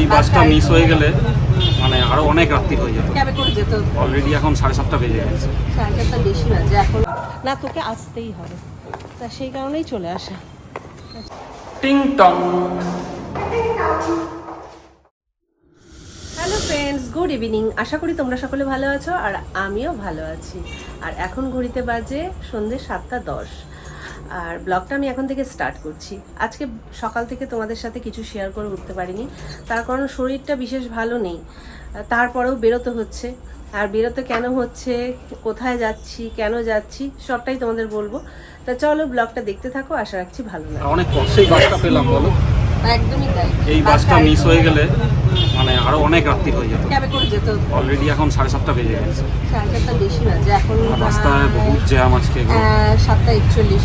এই বাসটা মিস হয়ে গেলে মানে আরো অনেক রাত্রি হয়ে যেত। ক্যাবে করে যেত। অলরেডি এখন 7:30 বেজে গেছে। 7:30 বেশি বাজে এখন। না, তোকে আসতেই হবে, তা সেই কারণেই চলে আসা। টিং টং। Hello friends, good evening. আশা করি তোমরা সকলে ভালো আছো আর আমিও ভালো আছি। আর এখন ঘড়িতে বাজে সন্ধ্যে 7:10 আর ব্লগটা আমি এখন থেকে স্টার্ট করছি। আজকে সকাল থেকে তোমাদের সাথে কিছু শেয়ার করে উঠতে পারিনি, তার কারণ শরীরটা বিশেষ ভালো নেই। তারপরেও বেরোতে হচ্ছে, আর বেরোতে কেন হচ্ছে, কোথায় যাচ্ছি, কেন যাচ্ছি সবটাই তোমাদের বলবো। তা চলো ব্লগটা দেখতে থাকো, আশা রাখছি ভালো লাগে। অনেক কষ্টেই বাসটা পেলাম বলো। একদমই তাই। এই বাসটা মিস হয়ে গেলে মানে আরো অনেক রাত্রি হয়ে যেত। ক্যাবে করে যেত। অলরেডি এখন 7:30 বেজে গেছে। 7:30 বেশি বাজে এখন। রাস্তায় বহুত জ্যাম আজকে। 7:41।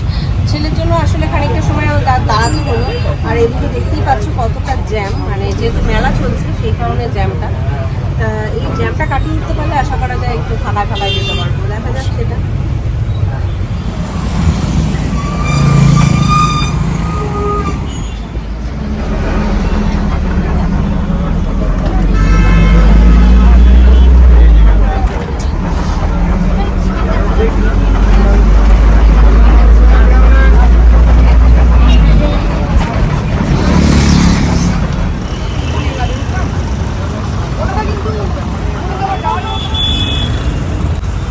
ছেলের জন্য আসলে খানিকটা সময় দাঁড়াতে হলো। আর এদিকে দেখতেই পাচ্ছ কতটা জ্যাম, মানে যেহেতু মেলা চলছে সেই কারণে জ্যামটা। এই জ্যামটা কাটিয়ে উঠতে পারলে আশা করা যায় একটু ফাঁকায় ফাঁকায় যেতে পারবো, দেখা যাক সেটা।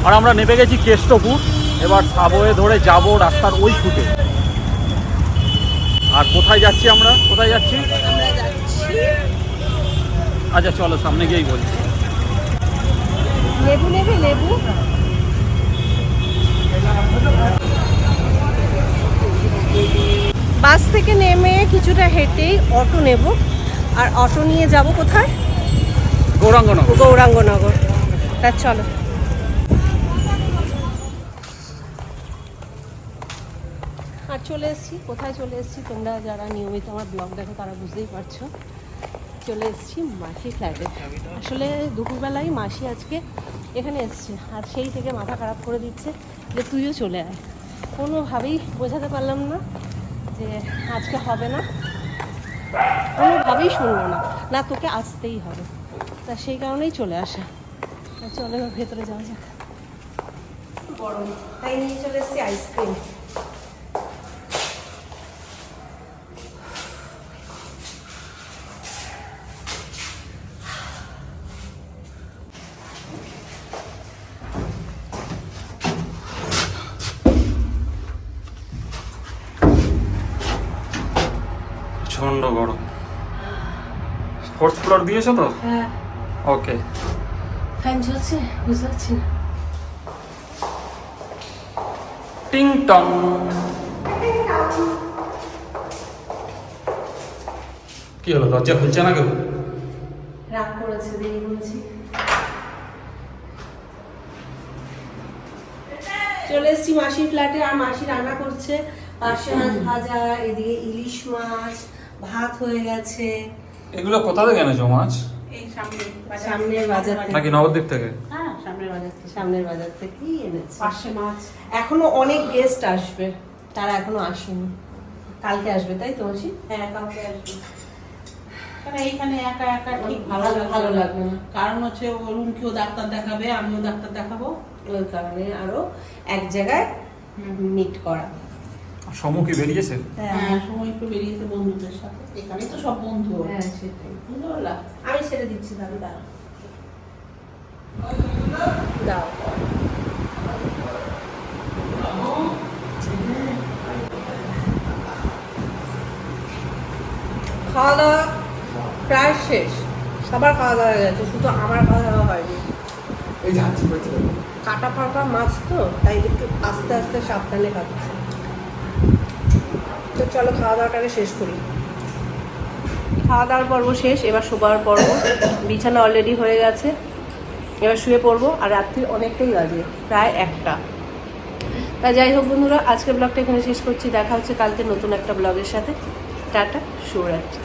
আর আমরা নেমে গেছি কেষ্টপুর। এবার সাবওয়ে ধরে যাব রাস্তার ওই ফুটে। আর কোথায় যাচ্ছি আমরা, কোথায় যাচ্ছি? আমরা যাচ্ছি, আচ্ছা চলো সামনে গিয়েই বলছি। লেবু নেবে? লেবু বাস থেকে নেমে কিছুটা হেঁটেই অটো নেব, আর অটো নিয়ে যাব কোথায়? গৌরাঙ্গনগর। গৌরাঙ্গনগর। তা চলো। আর চলে এসেছি, কোথায় চলে এসেছি তোমরা যারা নিয়মিত আমার ব্লগ দেখো তারা বুঝতেই পারছো। চলে এসেছি মাসি ফ্ল্যাটে। আসলে দুপুরবেলায় মাসি আজকে এখানে এসছে, আর সেই থেকে মাথা খারাপ করে দিচ্ছে যে তুইও চলে আয়। কোনোভাবেই বোঝাতে পারলাম না যে আজকে হবে না, কোনোভাবেই শুনলো না, না তোকে আসতেই হবে, তা সেই কারণেই চলে আসা। চলে ভেতরে যাওয়া যাক। গরম তাই নিয়ে চলে এসেছি আইসক্রিম। প্রচন্ড গরম। 4th ফ্লোর দিয়েছো তো? হ্যাঁ। ওকে। ফ্যান চলছে, বুঝতে পারছি না। টিং টং। কি হলো, দরজা খুলছে না কেউ? রাগ করেছে, দেরি বলছি। চলে এসেছি মাসির ফ্ল্যাটে, আর মাসি রান্না করছে পার্শে মাছ ভাজা, এদিকে ইলিশ মাছ, ভাত হয়ে গেছে। এগুলো কোথা থেকে এনেছো মাছ? এই সামনের বাজার থেকে। নাকি নবদ্বীপ থেকে? হ্যাঁ, সামনের বাজার থেকেই এনেছে পার্শে মাছ। এখনো অনেক গেস্ট আসবে, তারা এখনো আসেনি। কালকে আসবে তাই তো মাসি? হ্যাঁ, কালকে আসবে। এইখানে একা একা ঠিক ভালো লাগবে না, কারণ হচ্ছে অরুণকেও ডাক্তার দেখাবে, আমিও ডাক্তার দেখাবো, ওই কারণে আরো এক জায়গায় মিট করা। সমু কি বেরিয়েছে? হ্যাঁ সময় একটু বেরিয়েছে বন্ধুদের সাথে, এখানে তো সব বন্ধু। হ্যাঁ সেটাই, বুঝতে পারলা? আমি ছেড়ে দিচ্ছি তাহলে, দাও দাও। খাওয়া দাওয়া প্রায় শেষ, সবার খাওয়া দাওয়া হয়ে গেছে, শুধু আমার খাওয়া দাওয়া হয়নি। এই যাচ্ছি কাটা ফাঁকা মাছ তো, তাই একটু আস্তে আস্তে সাবধানে খাচ্ছি। তো চলো খাওয়া দাওয়াটাকে শেষ করি। খাওয়া দাওয়ার পর্ব শেষ, এবার শোবার পর্ব। বিছানা অলরেডি হয়ে গেছে, এবার শুয়ে পড়বো। আর রাত্রি অনেকটাই বাজে, প্রায় 1টা। তা যাই হোক বন্ধুরা, আজকের ব্লগটা এখানে শেষ করছি। দেখা হচ্ছে কালকে নতুন একটা ব্লগের সাথে। টাটা, শুভরাত্রি।